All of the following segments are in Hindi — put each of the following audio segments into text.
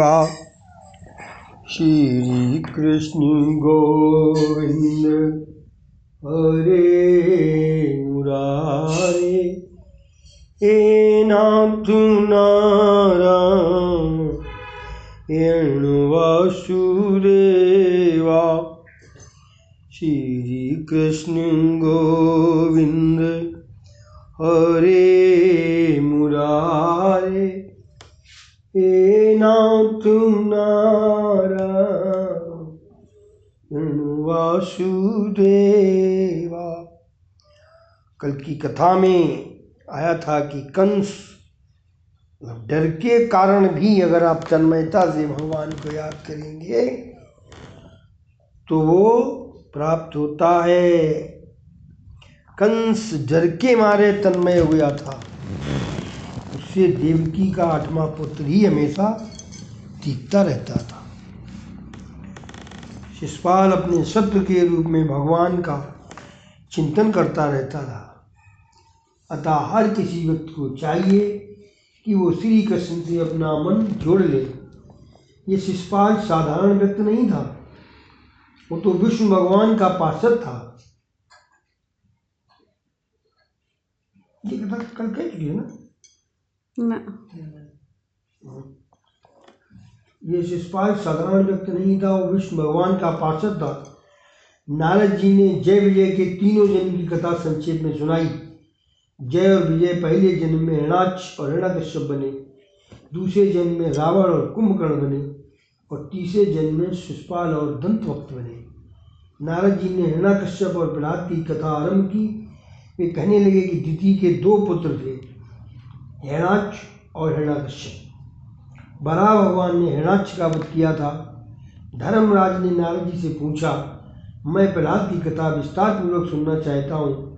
वासुदेवा। श्री कृष्ण गोविंद हरे मुरारे, हे नाथ नारायण वासुदेवा। श्री कृष्ण गोविंद हरे मुरारे, हे नाथ नारायण वासुदेवा। कल की कथा में आया था कि कंस डर के कारण भी अगर आप तन्मयता से भगवान को याद करेंगे तो वो प्राप्त होता है। कंस डर के मारे तन्मय हो गया था, उससे देवकी का 8वां पुत्र ही हमेशा दिखता रहता था। शिशुपाल अपने शत्रु के रूप में भगवान का चिंतन करता रहता था। अतः हर किसी व्यक्ति को चाहिए कि वो श्री कृष्ण से अपना मन जोड़ ले। ये शिशुपाल साधारण व्यक्ति नहीं था, वो तो विष्णु भगवान का पार्षद था। ये कथा कल कह चुकी है ना? ये शिशुपाल साधारण व्यक्ति नहीं था, वो विष्णु भगवान का पार्षद था। नारद जी ने जय विजय के तीनों जन्म की कथा संक्षेप में सुनाई। जय और विजय पहले जन्म में हिरण्याक्ष और हिरण्यकश्यप बने, दूसरे जन्म में रावण और कुंभकर्ण बने और तीसरे जन्म में शिशुपाल और दंतवक्त्र बने। नारद जी ने हिरण्यकश्यप और प्रहलाद की कथा आरंभ की। वे कहने लगे कि दिति के 2 पुत्र थे, हिरण्याक्ष और हिरण्यकश्यप। बराह भगवान ने हिरण्याक्ष का वध किया था। धर्मराज ने नारद जी से पूछा, मैं प्रहलाद की कथा विस्तार पूर्वक सुनना चाहता हूँ।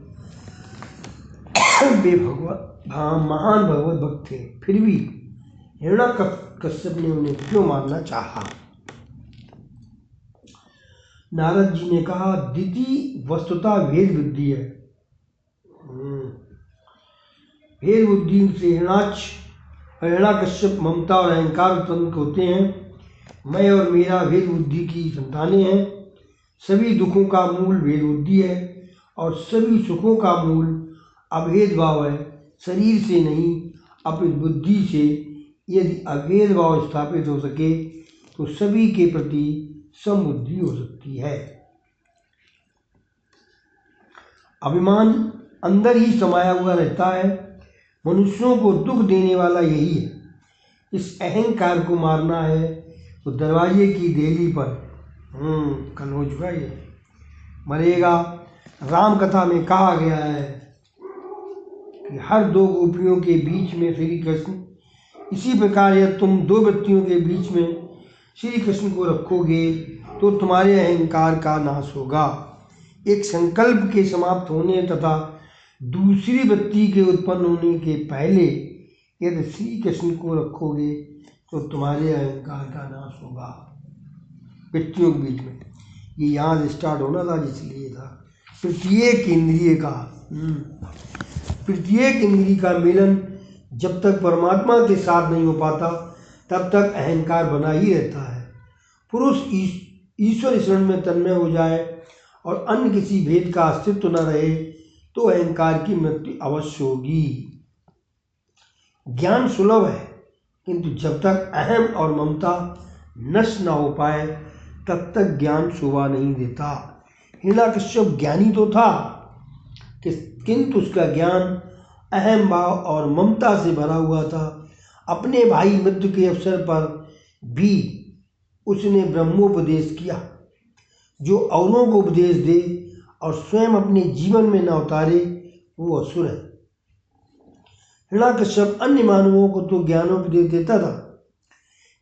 वे महान भगवत भक्त थे, फिर भी हिरण्यकश्यप ने उन्हें क्यों मारना चाहा? नारद जी ने कहा, दिति वस्तुतः भेद बुद्धि है। भेद बुद्धि से हिरण्याकश्यप ममता और अहंकार उत्पन्न होते हैं। मैं और मेरा भेद बुद्धि की संतानें हैं। सभी दुखों का मूल भेद बुद्धि है और सभी सुखों का मूल अभेद भाव है। शरीर से नहीं, अपनी बुद्धि से यदि अभेद भाव स्थापित हो सके तो सभी के प्रति समबुद्धि हो सकती है। अभिमान अंदर ही समाया हुआ रहता है। मनुष्यों को दुख देने वाला यही है। इस अहंकार को मारना है तो दरवाजे की देली पर कल हो चुका ये मरेगा। राम कथा में कहा गया है कि हर 2 गोपियों के बीच में श्री कृष्ण, इसी प्रकार यदि तुम 2 व्यक्तियों के बीच में श्री कृष्ण को रखोगे तो तुम्हारे अहंकार का नाश होगा। एक संकल्प के समाप्त होने तथा दूसरी व्यक्ति के उत्पन्न होने के पहले यदि श्री कृष्ण को रखोगे तो तुम्हारे अहंकार का नाश होगा। व्यक्तियों के बीच में ये यहाँ से स्टार्ट होना था, इसलिए था प्रत्येक इंद्रिय का मिलन जब तक परमात्मा के साथ नहीं हो पाता तब तक अहंकार बना ही रहता है। पुरुष ईश्वर शरण में तन्मय हो जाए और अन्य किसी भेद का अस्तित्व न रहे तो अहंकार की मृत्यु अवश्य होगी। ज्ञान सुलभ है, किंतु जब तक अहम और ममता नष्ट न हो पाए तब तक ज्ञान शोभा नहीं देता। हिरण्याकश्यप ज्ञानी तो था, किंतु उसका ज्ञान अहम भाव और ममता से भरा हुआ था। अपने भाई मृत्यु के अवसर पर भी उसने ब्रह्मोपदेश किया। जो औरों को उपदेश दे और स्वयं अपने जीवन में न उतारे वो असुर है। हिरण्याकश्यप अन्य मानवों को तो ज्ञानोपदेश देता था,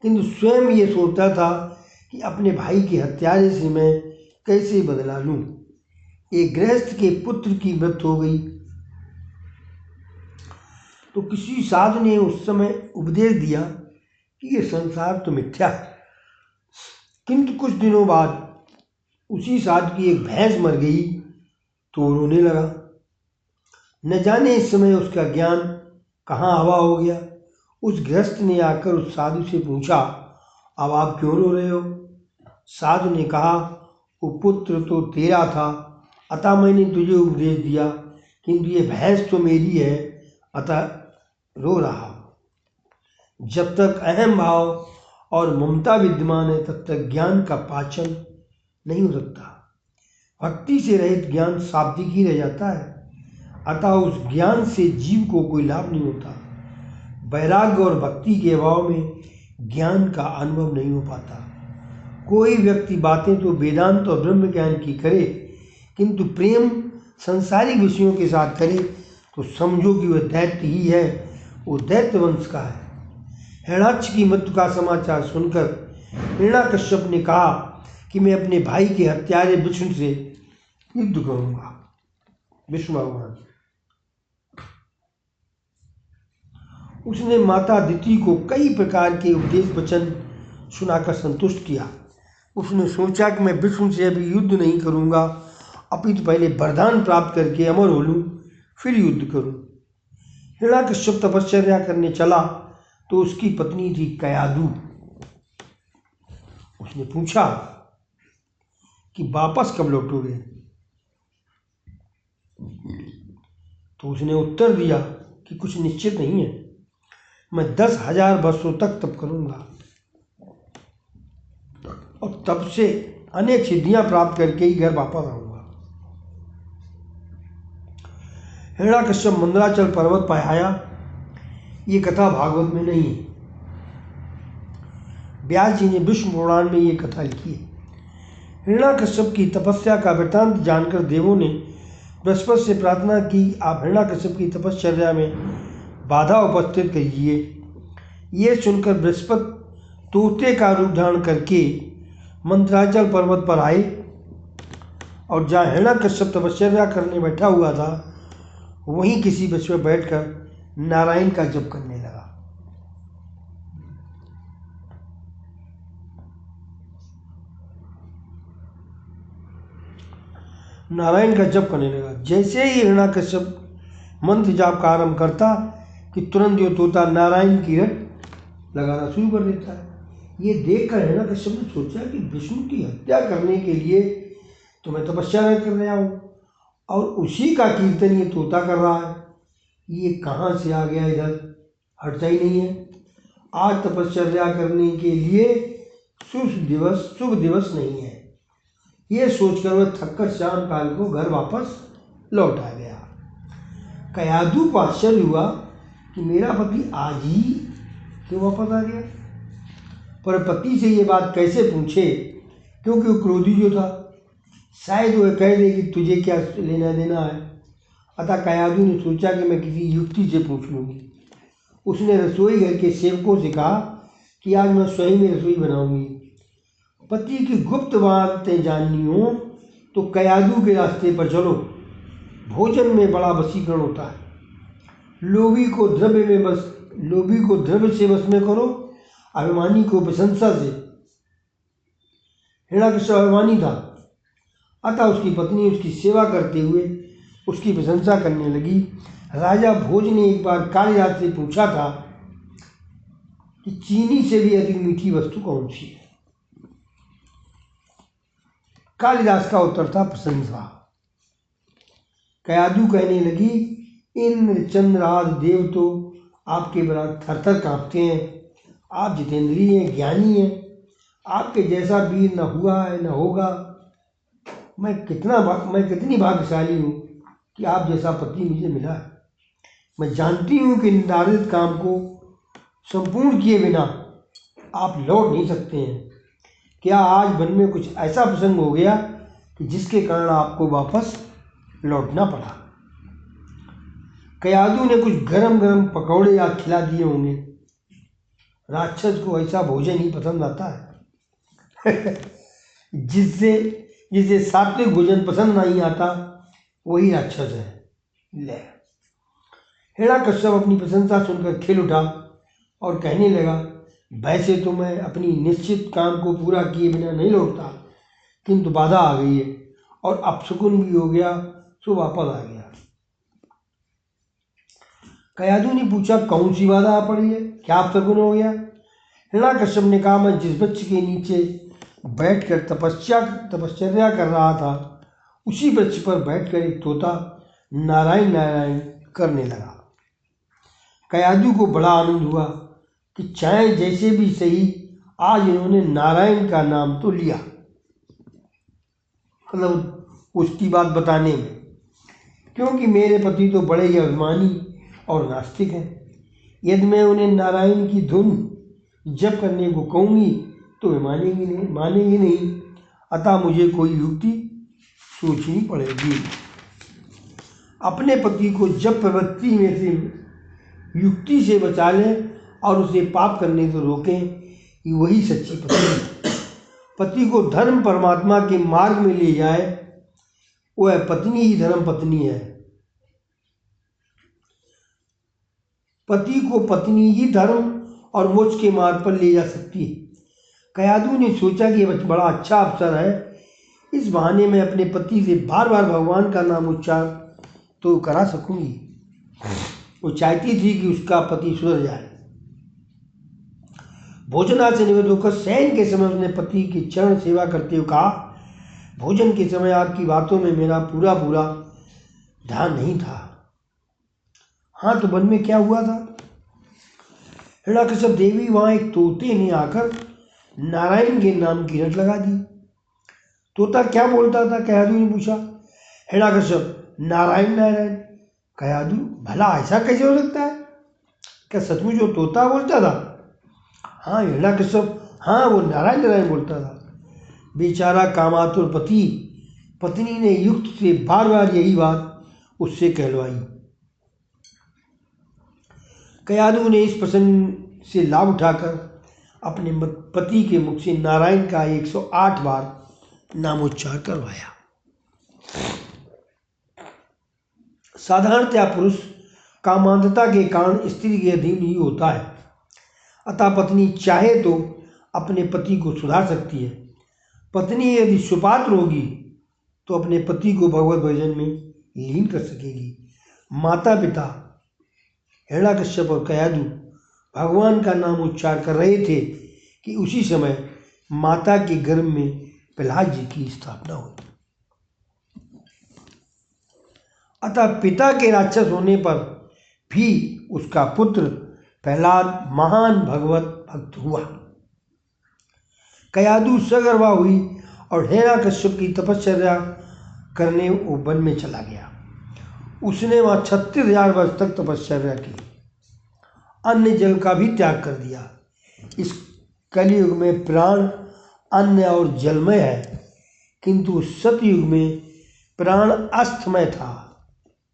किंतु स्वयं ये सोचता था कि अपने भाई के हत्यारे से मैं कैसे बदला लूं। एक गृहस्थ के पुत्र की मृत्यु हो गई तो किसी साधु ने उस समय उपदेश दिया कि ये संसार तो मिथ्या है। किंतु कुछ दिनों बाद उसी साधु की एक भैंस मर गई तो वो रोने लगा। न जाने इस समय उसका ज्ञान कहाँ हवा हो गया। उस गृहस्थ ने आकर उस साधु से पूछा, अब आप क्यों रो रहे हो? साधु ने कहा, वो पुत्र तो तेरा था, अतः मैंने तुझे उपदेश दिया, किंतु ये भैंस तो मेरी है, अतः रो रहा हूँ। जब तक अहम भाव और ममता विद्यमान है तब तक ज्ञान का पाचन नहीं हो सकता। भक्ति से रहित ज्ञान शाब्दिक ही रह जाता है, अतः उस ज्ञान से जीव को कोई लाभ नहीं होता। वैराग्य और भक्ति के अभाव में ज्ञान का अनुभव नहीं हो पाता। कोई व्यक्ति बातें तो वेदांत और ब्रह्म ज्ञान की करे, किंतु प्रेम संसारिक विषयों के साथ करे तो समझो कि वह दैत्य ही है, वो दैत्य वंश का है। हिरण्याक्ष की मृत्यु का समाचार सुनकर हिरण्याकश्यप ने कहा कि मैं अपने भाई के हत्यारे विष्णु से युद्ध करूंगा। विष्णु भगवान उसने माता अदिति को कई प्रकार के उपदेश वचन सुनाकर संतुष्ट किया। उसने सोचा कि मैं विष्णु से अभी युद्ध नहीं करूंगा, अपितु पहले वरदान प्राप्त करके अमर हो लूं, फिर युद्ध करूं। हिरण्याकश्यप तपश्चर्या करने चला तो उसकी पत्नी थी कयादु। उसने पूछा कि वापस कब लौटोगे? तो उसने उत्तर दिया कि कुछ निश्चित नहीं है, मैं 10,000 वर्षों तक तप करूंगा और तब से अनेक सिद्धियां प्राप्त करके ही घर वापस आऊंगा। हिरण्याकश्यप मंदराचल पर्वत पर आया। ये कथा भागवत में नहीं है। व्यास जी ने विष्णु पुराण में ये कथा लिखी है। हिरण्याकश्यप की तपस्या का वृत्तांत जानकर देवों ने बृहस्पति से प्रार्थना की, आप हिरण्याकश्यप की तपश्चर्या में बाधा उपस्थित कीजिए। ये सुनकर बृहस्पति तोते का रूप धारण करके मंदराचल पर्वत पर आए और जहाँ हिरण्याकश्यप तपश्चर्या करने बैठा हुआ था वहीं किसी वृक्ष पर बैठकर नारायण का जप करने लगा। नारायण का जप करने लगा। जैसे ही हिरण्याकश्यप मंत्र जाप का आरंभ करता कि तुरंत यो तोता नारायण की रट लगाना शुरू कर देता है। ये देखकर हिरण्याकश्यप ने सोचा कि विष्णु की हत्या करने के लिए तो मैं तपस्या कर रहा हूँ और उसी का कीर्तन ये तोता कर रहा है, ये कहाँ से आ गया इधर, हटता ही नहीं है। आज तपश्चर्या करने के लिए शुभ दिवस नहीं है। ये सोचकर वह थककर शाम काल को घर वापस लौट आ गया। कयादु को आश्चर्य हुआ कि मेरा पति आज ही क्यों वापस आ गया, पर पति से ये बात कैसे पूछे, क्योंकि वो क्रोधी जो था, शायद वह कह दे कि तुझे क्या लेना देना है। अतः कयादु ने सोचा कि मैं किसी युक्ति से पूछ लूँगी। उसने रसोई घर के सेवकों से कहा कि आज मैं स्वयं में रसोई बनाऊंगी। पति की गुप्त बातें जाननी हो तो कयादु के रास्ते पर चलो। भोजन में बड़ा वशीकरण होता है। लोभी को द्रव्य से वश में करो, अभिमानी को प्रशंसा से। हिरण्याकश्यप अभिमानी था, अतः उसकी पत्नी उसकी सेवा करते हुए उसकी प्रशंसा करने लगी। राजा भोज ने एक बार कालिदास से पूछा था कि चीनी से भी अधिक मीठी वस्तु कौन सी है? कालिदास का उत्तर था प्रशंसा। कयादु कहने लगी, इंद्र चंद्र आदि देव तो आपके बराबर थरथर कांपते हैं। आप जितेंद्रिय हैं, ज्ञानी हैं, आपके जैसा वीर न हुआ है न होगा। मैं कितनी भाग्यशाली हूँ कि आप जैसा पति मुझे मिला है। मैं जानती हूँ कि निर्धारित काम को संपूर्ण किए बिना आप लौट नहीं सकते हैं। क्या आज वन में कुछ ऐसा प्रसंग हो गया कि जिसके कारण आपको वापस लौटना पड़ा? कयादु ने कुछ गरम गरम पकौड़े या खिला दिए होंगे। राक्षस को ऐसा भोजन ही पसंद आता है। जिसे सात्विक भोजन पसंद नहीं आता वही राक्षस है। ले हिरण्याकश्यप अपनी प्रशंसा सुनकर खिल उठा और कहने लगा, वैसे तो मैं अपनी निश्चित काम को पूरा किए बिना नहीं लौटता, किंतु बाधा आ गई है और अपशकुन भी हो गया, सो वापस आ गया। कयादु ने पूछा, कौन सी बाधा आ पड़ी है, क्या अपशकुन हो गया? हिरण्यकश्यप ने कहा, मैं जिस वृक्ष के नीचे बैठकर तपश्चर्या कर रहा था, उसी वृक्ष पर बैठकर एक तोता नारायण नारायण करने लगा। कयाधु को बड़ा आनंद हुआ कि चाहे जैसे भी सही, आज इन्होंने नारायण का नाम तो लिया। मतलब उसकी बात बताने में, क्योंकि मेरे पति तो बड़े ही अभिमानी और नास्तिक हैं। यदि मैं उन्हें नारायण की धुन जप करने को कहूँगी तो वे मानेंगे नहीं। अतः मुझे कोई युक्ति सोचनी पड़ेगी। अपने पति को जप प्रवृत्ति में से युक्ति से बचा लें और उसे पाप करने से रोकें, कि वही सच्ची पत्नी है। पति को धर्म परमात्मा के मार्ग में ले जाए, वह पत्नी ही धर्म पत्नी है। पति को पत्नी ही धर्म और मोक्ष के मार्ग पर ले जा सकती है। कयाधु ने सोचा कि यह बड़ा अच्छा अवसर है, इस बहाने में अपने पति से बार बार भगवान का नाम उच्चार तो करा सकूंगी। वो चाहती थी कि उसका पति सुधर जाए। भोजनाथ से निवृत्त होकर शयन के समय उसने पति की चरण सेवा करते हुए कहा, भोजन के समय आपकी बातों में मेरा पूरा ध्यान नहीं था। हाँ, तो वन में क्या हुआ था? हिरण्यकश्यप देवी वहां एक तोते ने आकर नारायण के नाम की रट लगा दी। तोता क्या बोलता था? कयाधु ने पूछा। हिरण्यकश्यप, नारायण नारायण। कयाधु, भला ऐसा कैसे हो सकता है? क्या सचमुच वो तोता बोलता था? हाँ हिरण्यकश्यप, हाँ वो नारायण नारायण बोलता था। बेचारा कामातुर पति, पत्नी ने युक्त से बार बार यही बात उससे कहलवाई। कयाधु ने इस प्रसंग से लाभ उठाकर अपने पति के मुख से नारायण का 108 बार नामोच्चार करवाया। साधारणतया पुरुष कामांधता के कारण स्त्री के अधीन ही होता है, अतः पत्नी चाहे तो अपने पति को सुधार सकती है। पत्नी यदि सुपात्र होगी तो अपने पति को भगवत भजन में लीन कर सकेगी। माता पिता हिरण्यकश्यप और कयाधु भगवान का नाम उच्चार कर रहे थे कि उसी समय माता के गर्भ में प्रहलाद जी की स्थापना हुई। अतः पिता के राक्षस होने पर भी उसका पुत्र प्रहलाद महान भगवत भक्त हुआ। कयाधु सगर्भा हुई और हिरण्यकश्यप की तपश्चर्या करने वो वन में चला गया। उसने वहाँ 36,000 वर्ष तक तपश्चर्या की, अन्न जल का भी त्याग कर दिया। इस कलयुग में प्राण अन्न और जलमय है, किंतु सतयुग में प्राण अस्थमय था।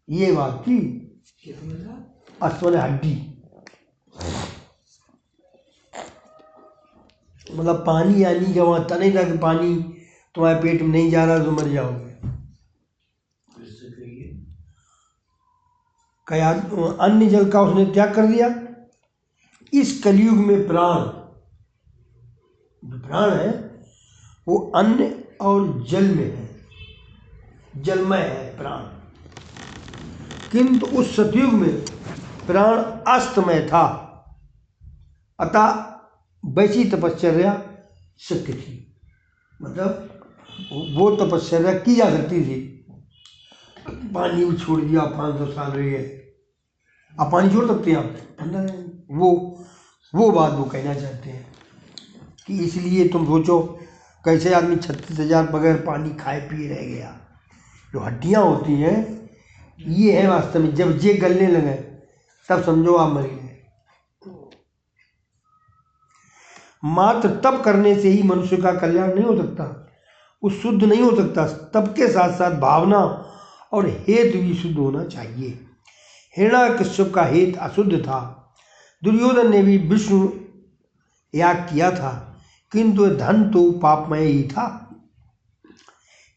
ये बात थी। अस्थमय हड्डी, मतलब पानी यानी कि वहाँ तने तक पानी तुम्हारे पेट में नहीं जा रहा तो मर जाओगे। क्या अन्न जल का उसने त्याग कर दिया। इस कलयुग में प्राण है वो अन्न और जल में है, जलमय है प्राण, किंतु उस सतयुग में प्राण अस्तमय था, अतः वैसी तपश्चर्या शक्य थी। मतलब वो तपश्चर्या की जा सकती थी। पानी भी छोड़ दिया, 500 साल रही है, आप पानी छोड़ सकते हैं, आप वो बात वो कहना चाहते हैं कि इसलिए तुम सोचो कैसे आदमी 36,000 बगैर पानी खाए पिए रह गया। जो हड्डियाँ होती हैं ये है वास्तव में, जब ये गलने लगे तब समझो आप मर गए। मात्र तप करने से ही मनुष्य का कल्याण नहीं हो सकता, वो शुद्ध नहीं हो सकता। तप के साथ साथ भावना और हेतु भी शुद्ध होना चाहिए। हिरण्यकश्यप का हेतु अशुद्ध था। दुर्योधन ने भी विष्णु याग किया था, किंतु धन तो पापमय ही था।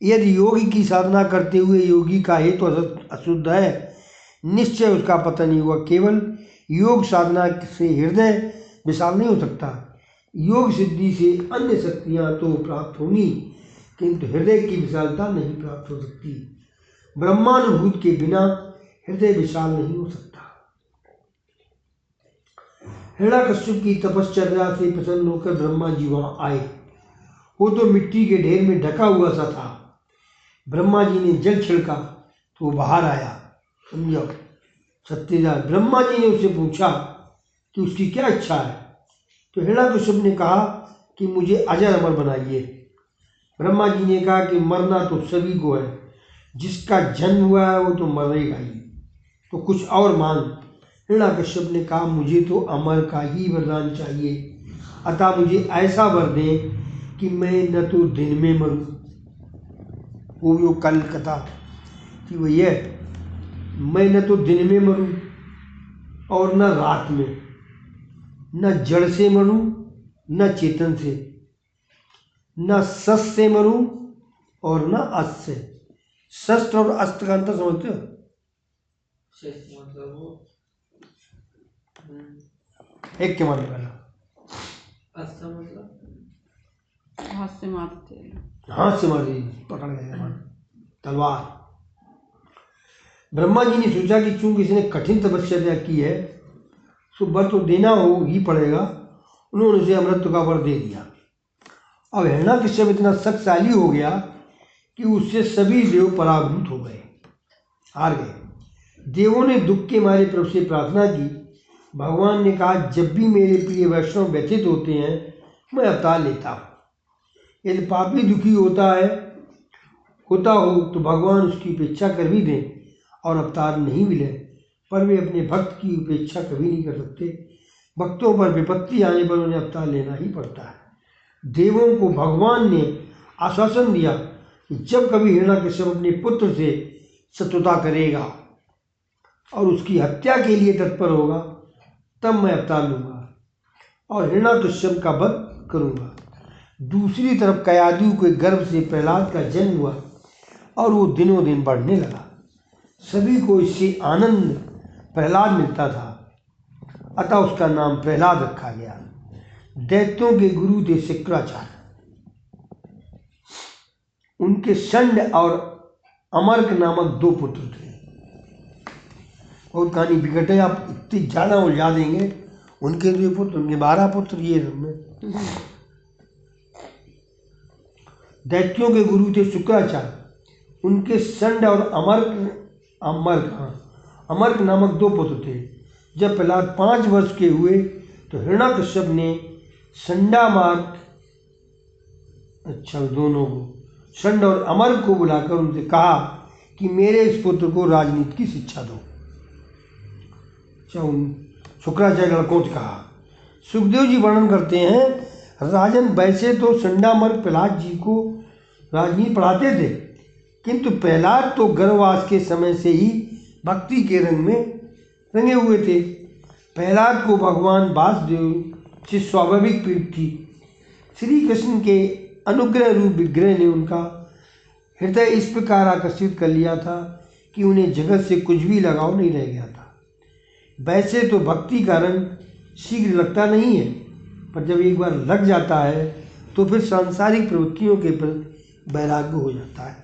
यदि योगी की साधना करते हुए योगी का हेतु अशुद्ध है, निश्चय उसका पतन ही हुआ। केवल योग साधना से हृदय विशाल नहीं हो सकता। योग सिद्धि से अन्य शक्तियाँ तो प्राप्त होंगी, किंतु हृदय की विशालता नहीं प्राप्त हो सकती। ब्रह्मानुभूत के बिना हृदय विशाल नहीं हो सकता। हिरण्यकश्यप की तपश्चर्या से प्रसन्न होकर ब्रह्मा जी वहां आए। वो तो मिट्टी के ढेर में ढका हुआ सा था। ब्रह्मा जी ने जल छिड़का तो वो बाहर आया। समझो सत्यदार। ब्रह्मा जी ने उससे पूछा कि उसकी क्या इच्छा है। तो हिरण्यकश्यप ने कहा कि मुझे अजर अमर बनाइए। ब्रह्मा जी ने कहा कि मरना तो सभी को है, जिसका जन्म हुआ है वो तो मरेगा ही, तो कुछ और मांग। हिरण्यकश्यप ने कहा मुझे तो अमर का ही वरदान चाहिए, अतः मुझे ऐसा वर दें कि मैं न तो दिन में मरूं, वो कल कथा कि वो ये मैं न तो दिन में मरूं और न रात में, न जड़ से मरूं न चेतन से, न सस से मरूं और न अस्त से। शस्त्र और अस्त्र का अंतर समझते हो? मतलब वो एक के मारने वाला, अस्त्र मतलब हाथ से मारते हैं। हाथ से मार दी, पकड़ गए तलवार। ब्रह्मा जी ने सोचा कि चूंकि इसने कठिन तपस्या की है तो वर तो देना हो ही पड़ेगा। उन्होंने उसे अमृत का वर दे दिया। अब हिरण्यकश्यप इतना शक्तिशाली हो गया कि उससे सभी देव पराभूत हो गए, हार गए। देवों ने दुख के मारे प्रभु से प्रार्थना की। भगवान ने कहा जब भी मेरे प्रिय वैष्णव व्यथित होते हैं मैं अवतार लेता हूँ। यदि पापी दुखी होता हो तो भगवान उसकी उपेक्षा कर भी दें और अवतार नहीं मिले, पर वे अपने भक्त की उपेक्षा कभी नहीं कर सकते। भक्तों पर विपत्ति आने पर उन्हें अवतार लेना ही पड़ता है। देवों को भगवान ने आश्वासन दिया कि जब कभी हिरण्यकश्यप अपने पुत्र से शत्रुता करेगा और उसकी हत्या के लिए तत्पर होगा तब मैं अवतार लूंगा और हिरण्यकश्यप का वध करूंगा। दूसरी तरफ कयादु के गर्भ से प्रहलाद का जन्म हुआ और वो दिनों दिन बढ़ने लगा। सभी को इससे आनंद प्रहलाद मिलता था, अतः उसका नाम प्रहलाद रखा गया। दैत्यों के गुरु थे शुक्राचार्य। उनके षंड और अमर्क नामक 2 पुत्र थे। और कहानी विकट है, आप इतनी ज़्यादा उलझा देंगे। उनके 2 पुत्र, उनके 12 पुत्र, ये सब में दैत्यों के गुरु थे शुक्राचार्य। उनके षंड और अमर्क नामक 2 पुत्र थे। जब प्रहलाद 5 वर्ष के हुए तो हिरण्यकश्यप ने षंडामार्क दोनों को षंड और अमर्क को बुलाकर उनसे कहा कि मेरे इस पुत्र को राजनीति की शिक्षा दो। शुक्राचार्य लड़कों से कहा। सुखदेव जी वर्णन करते हैं, राजन वैसे तो षंडामर्क प्रहलाद जी को राजनीति पढ़ाते थे, किंतु प्रहलाद तो गर्भवास के समय से ही भक्ति के रंग में रंगे हुए थे। प्रहलाद को भगवान वासुदेव से स्वाभाविक प्रीति थी। श्री कृष्ण के अनुग्रह रूप विग्रह ने उनका हृदय इस प्रकार आकर्षित कर लिया था कि उन्हें जगत से कुछ भी लगाव नहीं रह गया था। वैसे तो भक्ति का रंग शीघ्र लगता नहीं है, पर जब एक बार लग जाता है तो फिर सांसारिक प्रवृत्तियों के प्रति वैराग्य हो जाता है।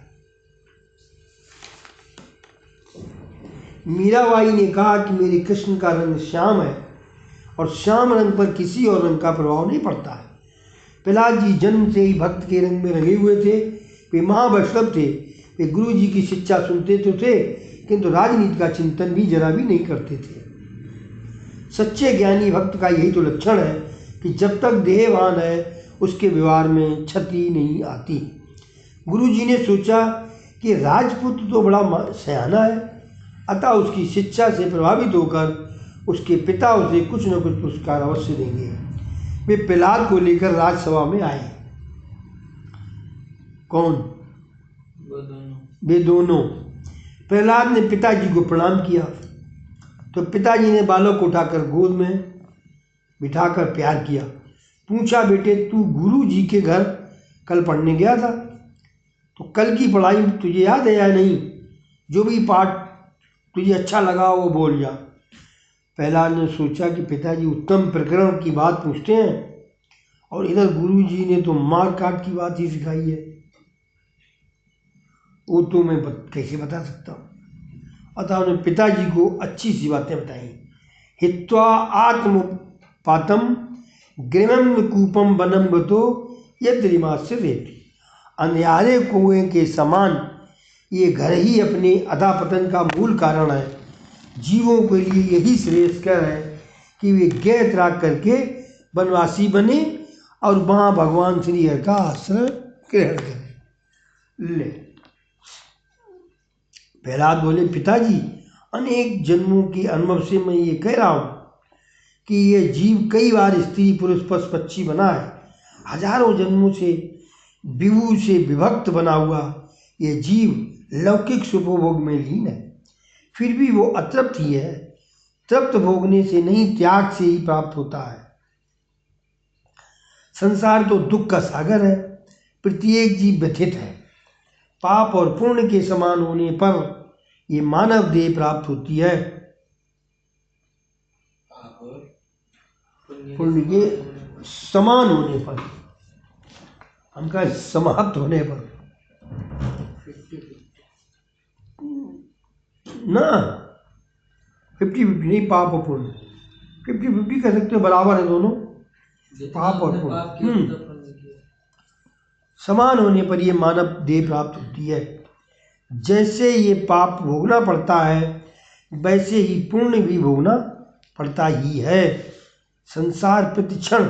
मीराबाई ने कहा कि मेरे कृष्ण का रंग श्याम है और श्याम रंग पर किसी और रंग का प्रभाव नहीं पड़ता है। प्रहलाद जी जन्म से ही भक्त के रंग में रंगे हुए थे। वे महावैष्णव थे। वे गुरु जी की शिक्षा सुनते तो थे, किंतु राजनीति का चिंतन भी जरा भी नहीं करते थे। सच्चे ज्ञानी भक्त का यही तो लक्षण है कि जब तक देहवान है उसके व्यवहार में क्षति नहीं आती। गुरु जी ने सोचा कि राजपुत्र तो बड़ा सयाना है, अतः उसकी शिक्षा से प्रभावित होकर उसके पिता उसे कुछ न कुछ पुरस्कार अवश्य देंगे। वे प्रहलाद को लेकर राजसभा में आए। कौन? वे दोनों। प्रहलाद ने पिताजी को प्रणाम किया तो पिताजी ने बालक को उठाकर गोद में बिठाकर प्यार किया। पूछा, बेटे तू गुरु जी के घर कल पढ़ने गया था, तो कल की पढ़ाई तुझे याद है या नहीं? जो भी पाठ तुझे अच्छा लगा वो बोल जा। प्रहलाद ने सोचा कि पिताजी उत्तम प्रकरण की बात पूछते हैं और इधर गुरु जी ने तो मार काट की बात ही सिखाई है, वो तो मैं कैसे बता सकता हूँ। अतः उन्होंने पिताजी को अच्छी सी बातें बताई। हित्वा आत्म पातम गृहम कूपम बनम गतो यद्रिमास्य देती। अंधियारे कुएं के समान ये घर ही अपने अधापतन का मूल कारण है। जीवों के लिए यही श्रेयस्कर है कि वे गृह त्याग करके वनवासी बने और वहाँ भगवान श्री हरि का आश्रय ग्रहण करें। ले प्रहलाद बोले, पिताजी अनेक जन्मों के अनुभव से मैं ये कह रहा हूँ कि ये जीव कई बार स्त्री पुरुष पशु पक्षी बना है। हजारों जन्मों से विभू से विभक्त बना हुआ ये जीव लौकिक सुखभोग में लीन है, फिर भी वो अतृप्त ही है। तृप्त भोगने से नहीं, त्याग से ही प्राप्त होता है। संसार तो दुख का सागर है, प्रत्येक जीव व्यथित है। पाप और पुण्य के समान होने पर ये मानव देह प्राप्त होती है, पुण्य के समान होने पर, उनका समाप्त होने पर ना 50-50 नहीं, पाप और पुण्य 50-50 कह सकते हो, बराबर है दोनों, पाप और पुण्य समान होने पर ये मानव देह प्राप्त होती है। जैसे ये पाप भोगना पड़ता है वैसे ही पुण्य भी भोगना पड़ता ही है। संसार प्रतिक्षण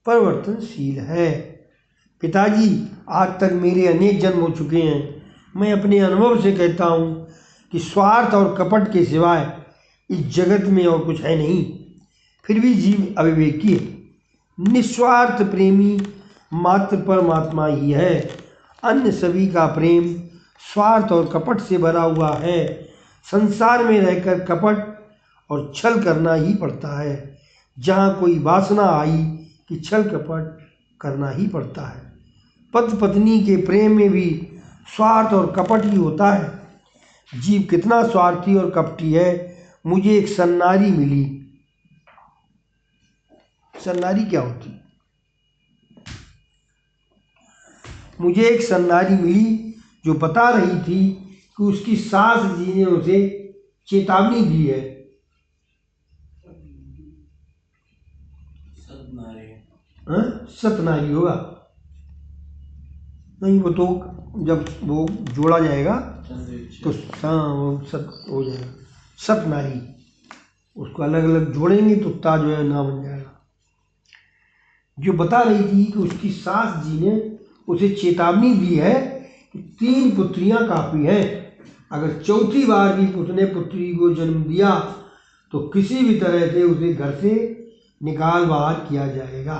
परिवर्तनशील है। पिताजी आज तक मेरे अनेक जन्म हो चुके हैं। मैं अपने अनुभव से कहता हूँ कि स्वार्थ और कपट के सिवाय इस जगत में और कुछ है नहीं। फिर भी जीव अविवेकी है। निस्वार्थ प्रेमी मात्र परमात्मा ही है। अन्य सभी का प्रेम स्वार्थ और कपट से भरा हुआ है। संसार में रहकर कपट और छल करना ही पड़ता है। जहाँ कोई वासना आई कि छल कपट करना ही पड़ता है। पति पत्नी के प्रेम में भी स्वार्थ और कपट ही होता है। जीव कितना स्वार्थी और कपटी है। मुझे एक सन्नारी मिली। सन्नारी क्या होती? मुझे एक सन्नारी मिली जो बता रही थी कि उसकी सास जी ने उसे चेतावनी दी है। सतनारी होगा नहीं, वो तो जब वो जोड़ा जाएगा तो हाँ वो सत हो जाएगा। सतनारी, उसको अलग अलग जोड़ेंगे तो ता जो है ना बन जाएगा। जो बता रही थी कि उसकी सास जी ने उसे चेतावनी दी है कि 3 पुत्रियां काफ़ी हैं। अगर चौथी बार भी उसने पुत्री को जन्म दिया तो किसी भी तरह से उसे घर से निकाल बाहर किया जाएगा।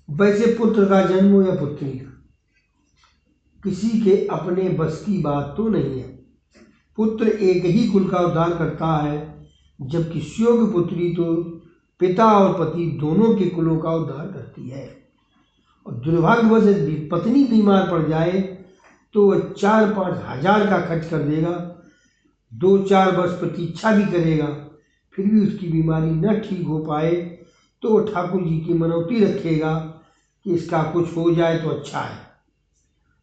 वैसे पुत्र का जन्म हो या पुत्री का, किसी के अपने बस की बात तो नहीं है। पुत्र एक ही कुल का उद्धार करता है, जबकि सुयोग्य पुत्री तो पिता और पति दोनों के कुलों का उद्धार करती है। और दुर्भाग्यवश यदि पत्नी बीमार पड़ जाए तो वह 4-5 हजार का खर्च कर देगा, 2-4 वर्ष प्रतीक्षा भी करेगा, फिर भी उसकी बीमारी न ठीक हो पाए तो वह ठाकुर जी की मनौती रखेगा कि इसका कुछ हो जाए तो अच्छा है।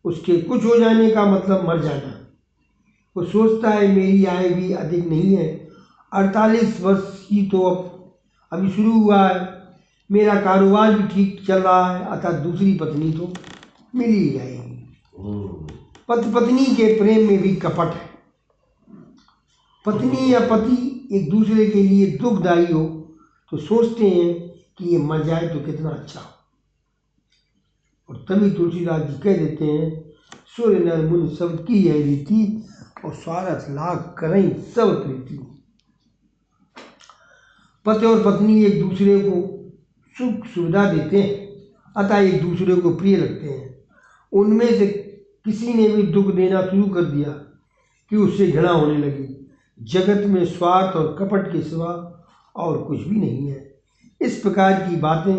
उसके कुछ हो जाने का मतलब मर जाना। वो सोचता है मेरी आय भी अधिक नहीं है, 48 वर्ष ही तो अभी शुरू हुआ है, मेरा कारोबार भी ठीक चल रहा है, अतः दूसरी पत्नी तो मिल ही जाएगी। पति पत्नी के प्रेम में भी कपट है। पत्नी या पति एक दूसरे के लिए दुखदायी हो तो सोचते हैं कि ये मर जाए तो कितना अच्छा हो। और तभी तुलसीदास जी कह देते हैं, सूर्य नर मुनि सबकी है रीति और स्वार्थ लाख करें सब प्रीति। पति और पत्नी एक दूसरे को सुख सुविधा देते हैं, अतः एक दूसरे को प्रिय लगते हैं। उनमें से किसी ने भी दुख देना शुरू कर दिया कि उससे घृणा होने लगी। जगत में स्वार्थ और कपट के सिवा और कुछ भी नहीं है। इस प्रकार की बातें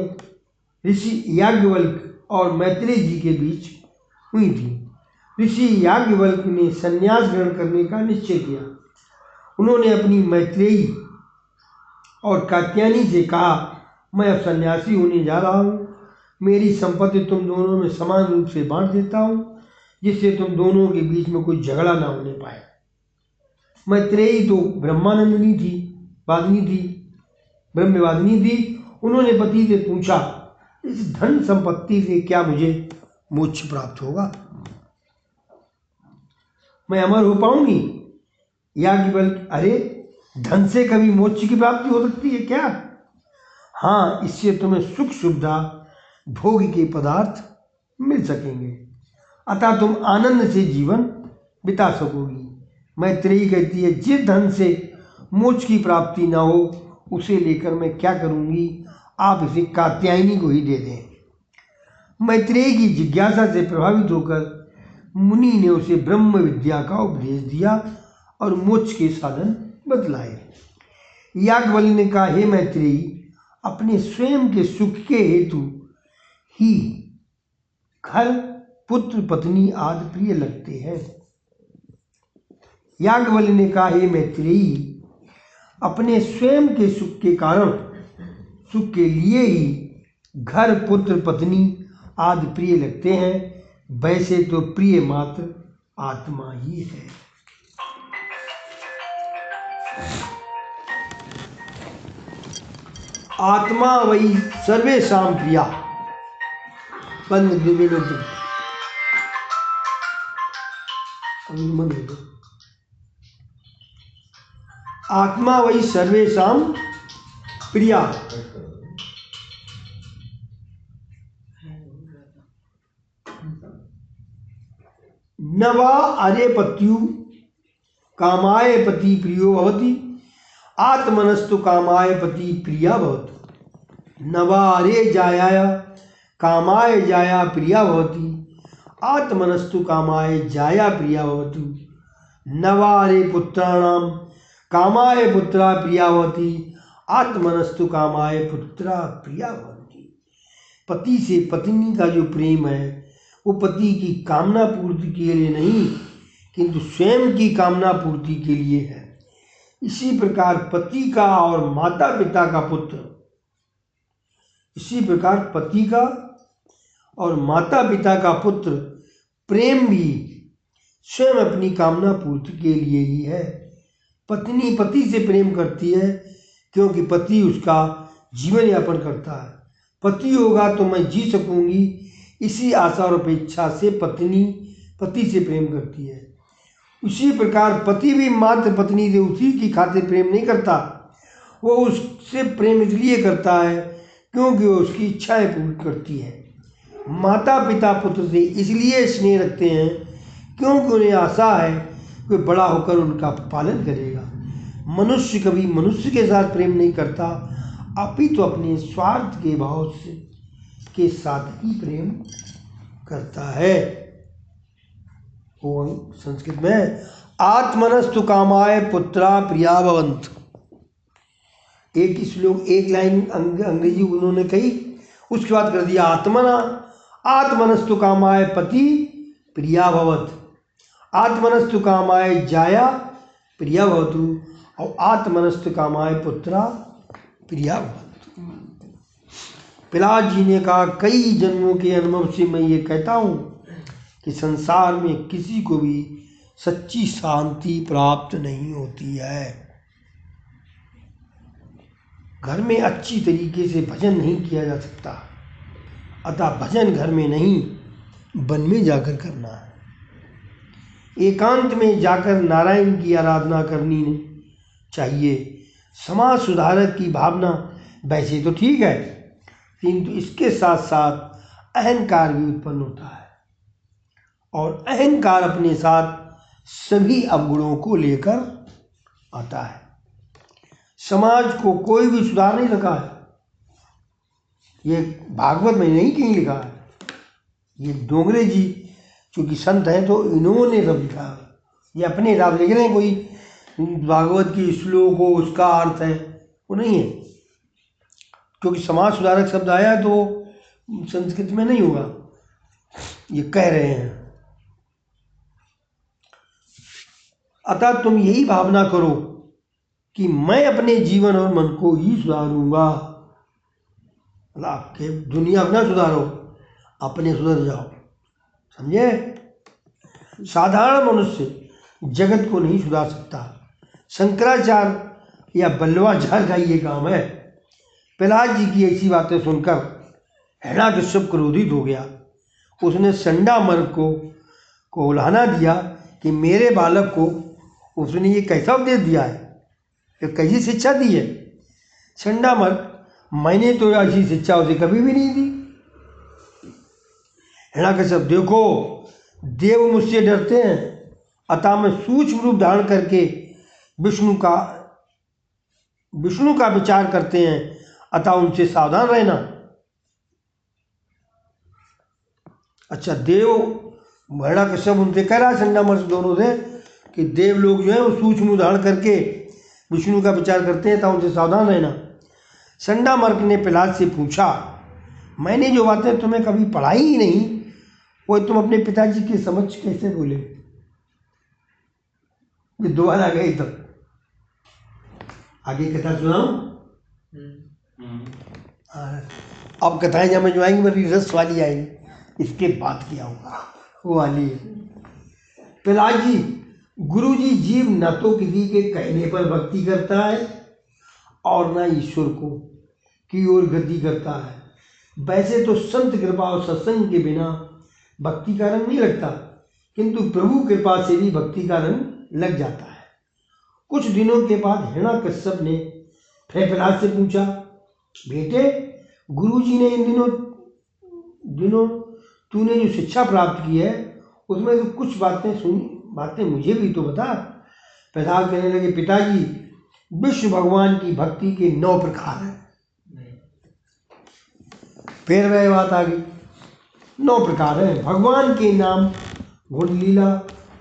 ऋषि याज्ञवल्क्य और मैत्रेय जी के बीच हुई थी। ऋषि याज्ञवल्क्य ने संन्यास ग्रहण करने का निश्चय किया। उन्होंने अपनी मैत्रेयी और कात्यायनी से कहा, मैं अब सन्यासी होने जा रहा हूँ, मेरी संपत्ति तुम दोनों में समान रूप से बांट देता हूँ, जिससे तुम दोनों के बीच में कोई झगड़ा ना होने पाए। मैत्रेयी तो ब्रह्मानंदिनी थी, वादिनी थी, ब्रह्मवादिनी थी। उन्होंने पति से पूछा, इस धन संपत्ति से क्या मुझे मोक्ष प्राप्त होगा? मैं अमर हो पाऊंगी? याज्ञवल्क्य, अरे धन से कभी मोक्ष की प्राप्ति हो सकती है क्या? हाँ, इससे तुम्हें सुख सुविधा भोग के पदार्थ मिल सकेंगे, अतः तुम आनंद से जीवन बिता सकोगी। मैत्रेयी कहती है, जिस धन से मोक्ष की प्राप्ति न हो उसे लेकर मैं क्या करूंगी, आप इसे कात्यायनी को ही दे दें। मैत्रेयी की जिज्ञासा से प्रभावित होकर मुनि ने उसे ब्रह्म विद्या का उपदेश दिया और मोक्ष के साधन बतलाए। याज्ञवल्क्य ने कहा, हे मैत्रेयी, अपने स्वयं के सुख के हेतु ही घर, पुत्र, पत्नी आदि प्रिय लगते हैं। याज्ञवल्क्य ने कहा, हे मैत्रेयी, अपने स्वयं के सुख के कारण, सुख के लिए ही घर, पुत्र, पत्नी आदि प्रिय लगते हैं। वैसे तो प्रिय मात्र आत्मा ही है। आत्मा वही सर्वेषां प्रिया। बंद आत्मा वही सर्वेषां प्रिया। न वा अरे पत्यु कामाय पति प्रियो भवति, आत्मनस्तु कामाय पति प्रिया भवति। न वा अरे जायाय कामाय जाया प्रिया भवति, आत्मनस्तु कामाय जाया प्रिया भवति। न वा अरे पुत्राणां कामाय पुत्रा प्रिया भवति, आत्मनस्तु कामाय पुत्रा प्रिया भवति। पति से पत्नी का जो प्रेम है वो पति की कामना पूर्ति के लिए नहीं किंतु स्वयं की कामना पूर्ति के लिए है। इसी प्रकार पति का और माता पिता का पुत्र, इसी प्रकार पति का और माता पिता का पुत्र प्रेम भी स्वयं अपनी कामना पूर्ति के लिए ही है। पत्नी पति से प्रेम करती है क्योंकि पति उसका जीवन यापन करता है। पति होगा तो मैं जी सकूंगी, इसी आशा और अपेक्षा से पत्नी पति से प्रेम करती है। उसी प्रकार पति भी मात्र पत्नी से उसी की खातिर प्रेम नहीं करता, वो उससे प्रेम इसलिए करता है क्योंकि वो उसकी इच्छाएं पूरी करती है। माता पिता पुत्र से इसलिए स्नेह रखते हैं क्योंकि उन्हें आशा है कि बड़ा होकर उनका पालन करेगा। मनुष्य कभी मनुष्य के साथ प्रेम नहीं करता, अपितु अपने स्वार्थ के भाव से के साथ ही प्रेम करता है। वो संस्कृत में आत्मनस्तु कामाय पुत्रा प्रिया भवन्तु। एक श्लोक, एक लाइन अंग्रेजी उन्होंने कही, उसके बाद कर दिया आत्मनस्तु कामाय पति प्रिया भवत, आत्मनस्तु कामाय जाया प्रिया भवतु और आत्मनस्तु कामाय पुत्रा प्रिया भवतु। प्रहलाद जी ने कहा, कई जन्मों के अनुभव से मैं ये कहता हूँ कि संसार में किसी को भी सच्ची शांति प्राप्त नहीं होती है। घर में अच्छी तरीके से भजन नहीं किया जा सकता, अतः भजन घर में नहीं वन में जाकर करना है। एकांत में जाकर नारायण की आराधना करनी चाहिए। समाज सुधारक की भावना वैसे तो ठीक है, किंतु इसके साथ साथ अहंकार भी उत्पन्न होता है और अहंकार अपने साथ सभी अवगुणों को लेकर आता है। समाज को कोई भी सुधार नहीं सका है, ये भागवत में नहीं कहीं लिखा है। ये डोंगरे जी चूँकि संत हैं तो इन्होंने सब लिखा है, ये अपने हिसाब से लिख रहे हैं, कोई भागवत की श्लोक हो उसका अर्थ है वो नहीं है। क्योंकि समाज सुधारक शब्द आया है तो संस्कृत में नहीं होगा, ये कह रहे हैं। अतः तुम यही भावना करो कि मैं अपने जीवन और मन को ही सुधारूंगा। मतलब आपके दुनिया अपना सुधारो, अपने सुधर जाओ, समझे। साधारण मनुष्य जगत को नहीं सुधार सकता। शंकराचार्य या बल्लवाचार्य का ये काम है प्रहलाद जी की ऐसी बातें सुनकर हिरण्याकश्यप क्रोधित हो गया। उसने चंडामर्क को उलाहना दिया कि मेरे बालक को उसने ये कैसा उपदेश दिया है, ये कैसी शिक्षा दी है। चंडामर्क, मैंने तो ऐसी शिक्षा उसे कभी भी नहीं दी। हिरण्याकश्यप, देखो देव मुझसे डरते हैं, अतः मैं सूक्ष्म रूप धारण करके विष्णु का विचार करते हैं, अतः उनसे सावधान रहना। अच्छा, देव हिरण्याकश्यप उनसे कह रहा है, चंडामर्क दोनों से, कि देव लोग जो है वो सूक्ष्म रूप धारण करके विष्णु का विचार करते हैं, अतः उनसे सावधान रहना। चंडामर्क ने प्रहलाद से पूछा, मैंने जो बातें तुम्हें कभी पढ़ाई ही नहीं, वो तुम अपने पिताजी के समक्ष कैसे बोले? ये दोबारा गए तब आगे कथा सुनाऊं? अब कथाएं जब जो आएंगी मेरी रस वाली आएंगी, इसके बाद क्या होगा वो वाली है। प्रहलाद जी, गुरु जी, जीव न तो किसी के कहने पर भक्ति करता है और न ईश्वर की ओर गति करता है। वैसे तो संत कृपा और सत्संग के बिना भक्ति का रंग नहीं लगता, किंतु प्रभु कृपा से भी भक्ति का रंग लग जाता है। कुछ दिनों के बाद हिरण्याकश्यप ने फिर प्रहलाद से पूछा, बेटे, गुरुजी ने इन दिनों तूने जो शिक्षा प्राप्त की है उसमें तो कुछ बातें मुझे भी तो बता। प्रहलाद कहने लगे, पिताजी, विष्णु भगवान की भक्ति के 9 प्रकार हैं। फिर वह बात आ गई, 9 प्रकार हैं। भगवान के नाम, गुण लीला,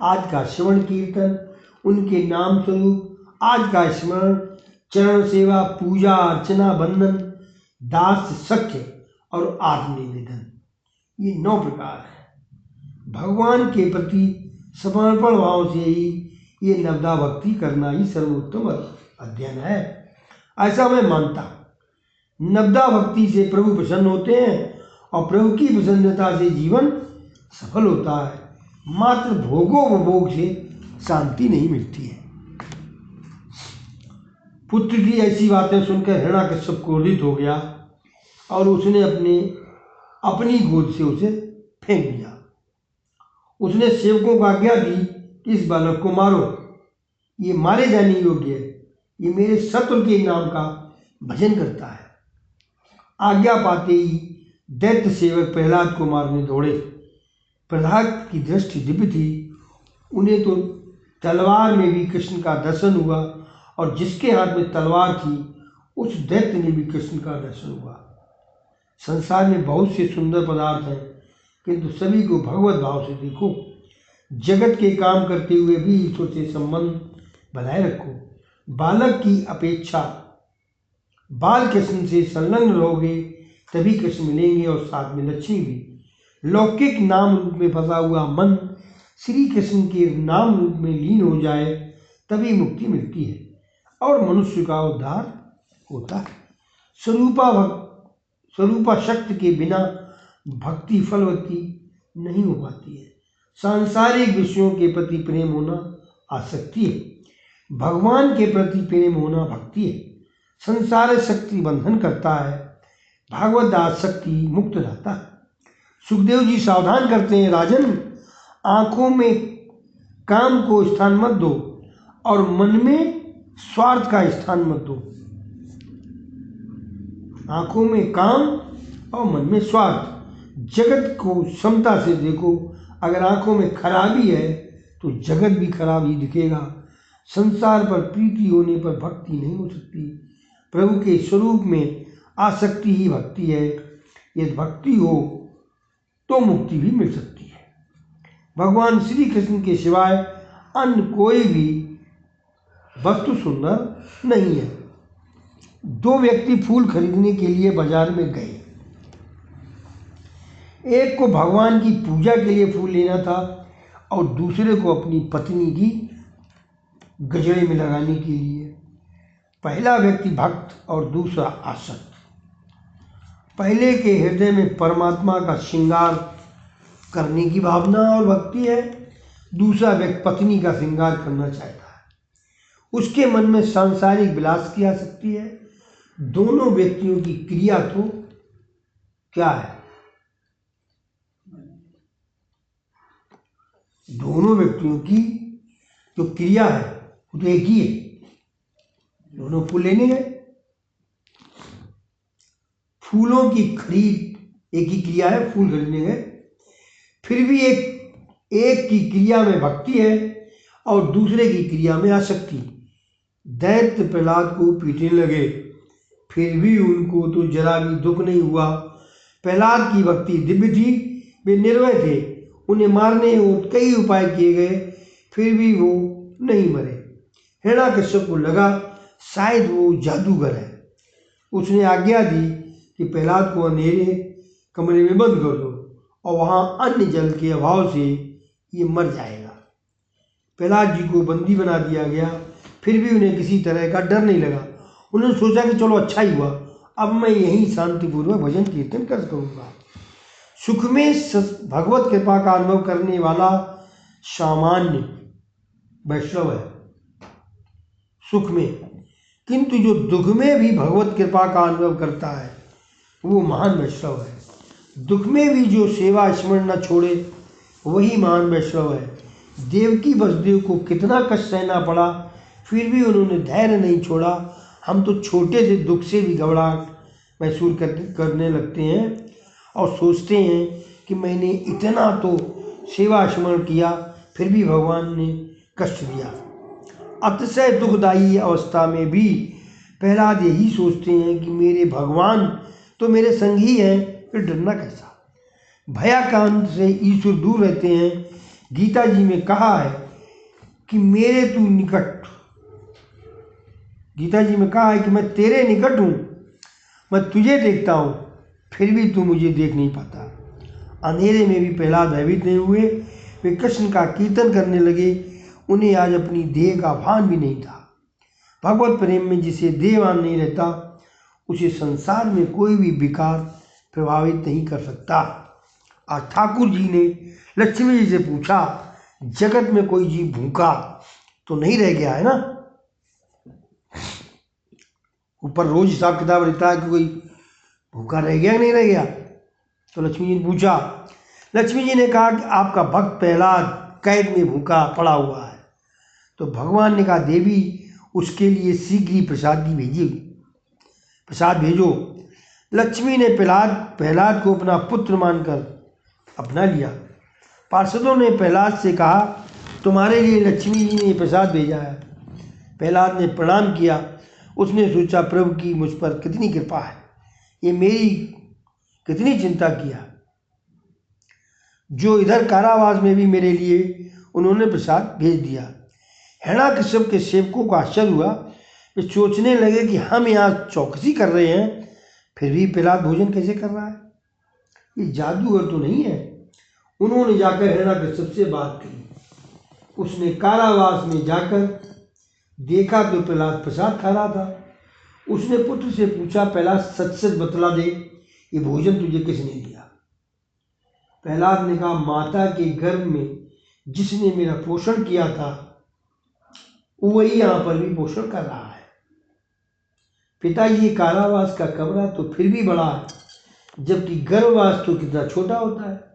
आज का श्रवण कीर्तन, उनके नाम स्वरूप, आज का स्मरण, चरण सेवा, पूजा अर्चना, बंधन, दास, सख्य और आत्मनिवेदन, ये 9 प्रकार हैं। भगवान के प्रति समर्पण भाव से ही ये नवदा भक्ति करना ही सर्वोत्तम अध्ययन है, ऐसा मैं मानता हूँ। नवदा भक्ति से प्रभु प्रसन्न होते हैं और प्रभु की प्रसन्नता से जीवन सफल होता है। मात्र भोगोपभोग से शांति नहीं मिलती है। पुत्र की ऐसी बातें सुनकर हिरण्याकश्यप क्रोधित हो गया और उसने अपनी गोद से उसे फेंक दिया। उसने सेवकों को आज्ञा दी कि इस बालक को मारो, ये मारे जाने योग्य है, ये मेरे शत्रु के नाम का भजन करता है। आज्ञा पाते ही दैत्य सेवक प्रहलाद को मारने दौड़े। प्रहलाद की दृष्टि दिव्य थी, उन्हें तो तलवार में भी कृष्ण का दर्शन हुआ और जिसके हाथ में तलवार थी उस दैत्य ने भी कृष्ण का दर्शन हुआ। संसार में बहुत से सुंदर पदार्थ हैं, किंतु सभी को भगवत भाव से देखो। जगत के काम करते हुए भी ईश्वर से संबंध बनाए रखो। बालक की अपेक्षा बाल कृष्ण से संलग्न रहोगे तभी कृष्ण मिलेंगे और साथ में लक्ष्मी भी। लौकिक नाम रूप में फंसा हुआ मन श्री कृष्ण के नाम रूप में लीन हो जाए तभी मुक्ति मिलती है और मनुष्य का उद्धार होता है। स्वरूपा शक्ति के बिना भक्ति फलवती नहीं हो पाती है। सांसारिक विषयों के प्रति प्रेम होना आसक्ति है, भगवान के प्रति प्रेम होना भक्ति है। संसार शक्ति बंधन करता है, भागवत दास शक्ति मुक्त रहता है। सुखदेव जी सावधान करते हैं, राजन, आंखों में काम को स्थान मत दो और मन में स्वार्थ का स्थान मत दो। आंखों में काम और मन में स्वार्थ। जगत को समता से देखो, अगर आंखों में खराबी है तो जगत भी खराब ही दिखेगा। संसार पर प्रीति होने पर भक्ति नहीं हो सकती। प्रभु के स्वरूप में आसक्ति ही भक्ति है। यदि भक्ति हो तो मुक्ति भी मिल सकती है। भगवान श्री कृष्ण के सिवाय अन्य कोई भी वस्तु सुंदर नहीं है। 2 व्यक्ति फूल खरीदने के लिए बाजार में गए। एक को भगवान की पूजा के लिए फूल लेना था और दूसरे को अपनी पत्नी की गजरे में लगाने के लिए। पहला व्यक्ति भक्त और दूसरा आसक्त। पहले के हृदय में परमात्मा का श्रृंगार करने की भावना और भक्ति है, दूसरा व्यक्ति पत्नी का श्रृंगार करना चाहता है। उसके मन में सांसारिक विलास की आसक्ति है। दोनों व्यक्तियों की क्रिया तो क्या है? दोनों व्यक्तियों की जो क्रिया है वो तो एक ही है। दोनों फूल लेने गए, फूलों की खरीद एक ही क्रिया है, फूल खरीदने गए। फिर भी एक की क्रिया में भक्ति है और दूसरे की क्रिया में आसक्ति। दैत्य प्रहलाद को पीटने लगे, फिर भी उनको तो जरा भी दुख नहीं हुआ। प्रहलाद की भक्ति दिव्य थी, वे निर्भय थे। उन्हें मारने और कई उपाय किए गए, फिर भी वो नहीं मरे। हिरण्यकश्यप को लगा शायद वो जादूगर है। उसने आज्ञा दी कि प्रहलाद को अंधेरे कमरे में बंद कर दो और वहाँ अन्न जल के अभाव से ये मर जाएगा। प्रहलाद जी को बंदी बना दिया गया, फिर भी उन्हें किसी तरह का डर नहीं लगा। उन्होंने सोचा कि चलो अच्छा ही हुआ, अब मैं यहीं शांतिपूर्वक भजन कीर्तन कर करूँगा। सुख में भगवत कृपा का अनुभव करने वाला सामान्य वैष्णव है सुख में, किंतु जो दुख में भी भगवत कृपा का अनुभव करता है वो महान वैष्णव है। दुख में भी जो सेवा स्मरण न छोड़े वही महान वैष्णव है। देवकी वसुदेव को कितना कष्ट सहना पड़ा, फिर भी उन्होंने धैर्य नहीं छोड़ा। हम तो छोटे से दुख से भी घबराहट महसूस करने लगते हैं और सोचते हैं कि मैंने इतना तो सेवा स्मरण किया, फिर भी भगवान ने कष्ट दिया। अतिशय दुखदायी अवस्था में भी प्रहलाद यही सोचते हैं कि मेरे भगवान तो मेरे संग ही हैं, फिर डरना कैसा। भयाकांत से ईश्वर दूर रहते हैं। गीता जी में कहा है कि मेरे तू निकट, गीता जी में कहा है कि मैं तेरे निकट हूँ, मैं तुझे देखता हूँ, फिर भी तू मुझे देख नहीं पाता। अंधेरे में भी प्रहलाद भयभीत नहीं हुए, वे कृष्ण का कीर्तन करने लगे। उन्हें आज अपनी देह का भान भी नहीं था। भगवत प्रेम में जिसे देहभान नहीं रहता उसे संसार में कोई भी विकार प्रभावित नहीं कर सकता। आज ठाकुर जी ने लक्ष्मी जी से पूछा, जगत में कोई जीव भूखा तो नहीं रह गया है ना? ऊपर रोज हिसाब किताब रहता है कि कोई भूखा रह गया नहीं रह गया। तो लक्ष्मी जी ने पूछा, लक्ष्मी जी ने कहा कि आपका भक्त प्रहलाद कैद में भूखा पड़ा हुआ है। तो भगवान ने कहा, देवी उसके लिए शीघ्र ही प्रसाद भेजो। लक्ष्मी ने प्रहलाद को अपना पुत्र मानकर अपना लिया। पार्षदों ने प्रहलाद से कहा, तुम्हारे लिए लक्ष्मी जी ने प्रसाद भेजा है। प्रहलाद ने प्रणाम किया। उसने सोचा, प्रभु की मुझ पर कितनी कृपा है, ये मेरी कितनी चिंता किया। जो इधर कारावास में भी मेरे लिए उन्होंने प्रसाद भेज दिया। हिरण्यकश्यप के सेवकों को आश्चर्य हुआ। वे सोचने लगे कि हम यहाँ चौकसी कर रहे हैं, फिर भी प्रहलाद भोजन कैसे कर रहा है, ये जादूगर तो नहीं है। उन्होंने जाकर हिरण्यकश्यप से बात की। उसने कारावास में जाकर देखा तो प्रहलाद प्रसाद खा रहा था। उसने पुत्र से पूछा, प्रहलाद सच सच बतला दे, ये भोजन तुझे किसने दिया? प्रहलाद ने कहा, माता के गर्भ में जिसने मेरा पोषण किया था वही यहाँ पर भी पोषण कर रहा है। पिताजी कारावास का कमरा तो फिर भी बड़ा है, जबकि गर्भवास तो कितना छोटा होता है।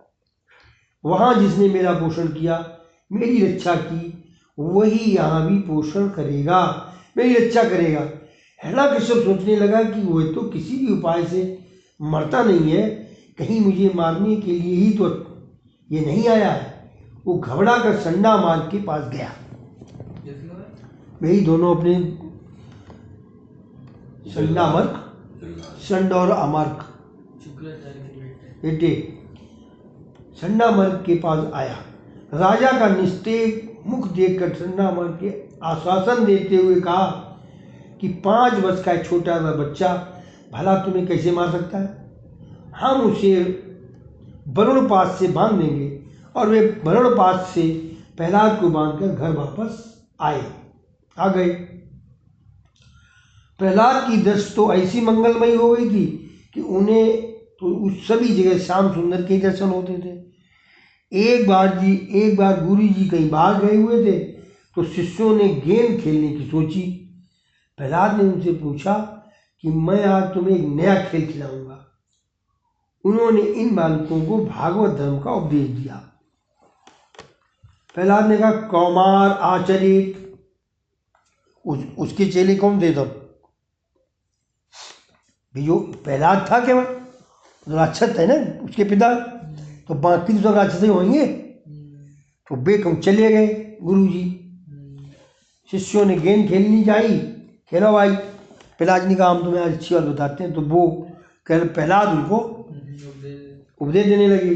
वहाँ जिसने मेरा पोषण किया, मेरी रक्षा की, वही यहाँ भी पोषण करेगा, मेरी रक्षा करेगा। हिरण्यकश्यप सोचने लगा कि वह तो किसी भी उपाय से मरता नहीं है, कहीं मुझे मारने के लिए ही तो ये नहीं आया है। वो घबरा कर संडा मार्ग के पास गया। वही दोनों अपने संडा मार्ग, संड और अमार्क बेटे संडा मार्ग के पास आया। राजा का निस्तेज मुख देखकर संडा मार्ग के आश्वासन देते हुए कहा कि 5 वर्ष का एक छोटा सा बच्चा भला तुम्हें कैसे मार सकता है? हम उसे वरुण पास से बांध देंगे। और वे वरुण पास से प्रहलाद को बांधकर घर वापस आ गए। प्रहलाद की दृष्टि तो ऐसी मंगलमयी हो गई थी कि उन्हें तो उस सभी जगह श्याम सुंदर के दर्शन होते थे। एक बार गुरु जी कहीं बाहर गए हुए थे तो शिष्यों ने गेंद खेलने की सोची। प्रहलाद ने उनसे पूछा कि मैं आज तुम्हें एक नया खेल खिलाऊंगा। उन्होंने इन बालकों को भागवत धर्म का उपदेश दिया। प्रहलाद ने कहा कौमार आचरित, उसके चेले कौन थे तब? जो प्रहलाद था केवल राक्षस है ना, उसके पिता, तो बाकी तो सब राक्षस ही होंगे। तो बेकम चले गए गुरुजी। शिष्यों ने गेंद खेलनी चाहिए, खेलो भाई। प्रहलाद ने कहा हम तुम्हें आज अच्छी बात बताते हैं। तो वो प्रहलाद उनको उपदेश देने लगे।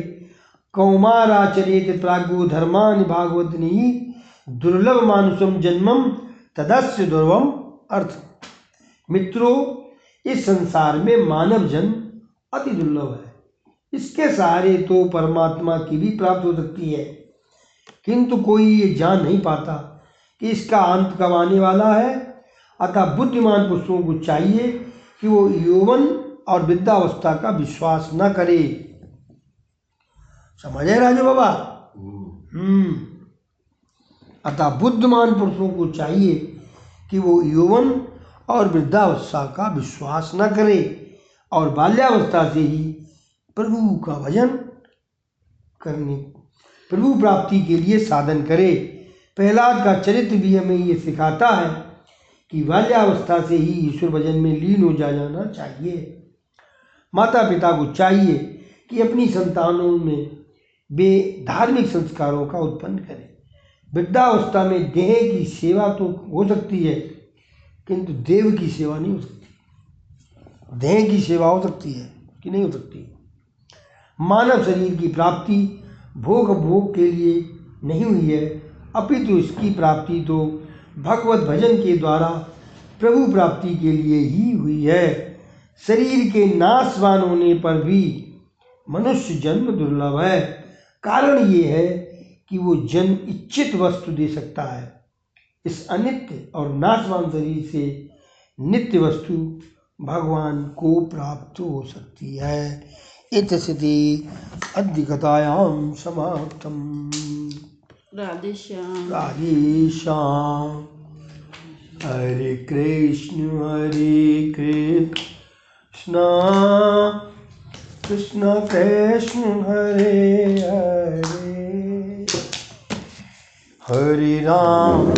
कौमार आचरित प्रागो धर्मान भागवतनी दुर्लभ मानुषम जन्मम तदस्य दुर्वम अर्थ। मित्रों, इस संसार में मानव जन्म अति दुर्लभ है। इसके सहारे तो परमात्मा की भी प्राप्ति हो सकती है, किंतु कोई ये जान नहीं पाता कि इसका अंत कब आने वाला है। अतः बुद्धिमान पुरुषों को चाहिए कि वो यौवन और वृद्धावस्था का विश्वास न करे। समझे राजू बाबा? अतः बुद्धिमान पुरुषों को चाहिए कि वो यौवन और वृद्धावस्था का विश्वास न करे और बाल्यावस्था से ही प्रभु का भजन करने, प्रभु प्राप्ति के लिए साधन करे। प्रहलाद का चरित्र भी हमें ये सिखाता है कि बाल्यावस्था से ही ईश्वर भजन में लीन हो जाना चाहिए। माता पिता को चाहिए कि अपनी संतानों में वे धार्मिक संस्कारों का उत्पन्न करें। वृद्धावस्था में देह की सेवा तो हो सकती है, किंतु देव की सेवा नहीं हो सकती। देह की सेवा हो सकती है कि नहीं हो सकती। मानव शरीर की प्राप्ति भोग के लिए नहीं हुई है, अपितु इसकी प्राप्ति तो भगवत भजन के द्वारा प्रभु प्राप्ति के लिए ही हुई है। शरीर के नाशवान होने पर भी मनुष्य जन्म दुर्लभ है। कारण ये है कि वो जन्म इच्छित वस्तु दे सकता है। इस अनित्य और नाशवान शरीर से नित्य वस्तु भगवान को प्राप्त हो सकती है। इत्यस्ति अद्य कथायां समाप्तम्। राधे श्याम। राधे श्याम। हरे कृष्ण कृष्ण कृष्ण हरे हरे, हरे राम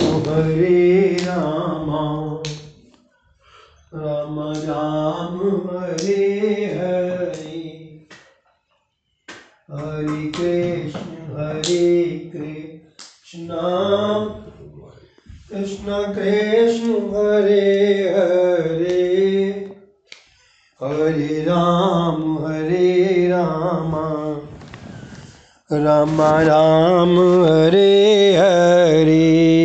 राम राम हरे हरे, हरे कृष्ण कृष्ण कृष्ण हरे हरे, हरे राम राम राम हरे हरे।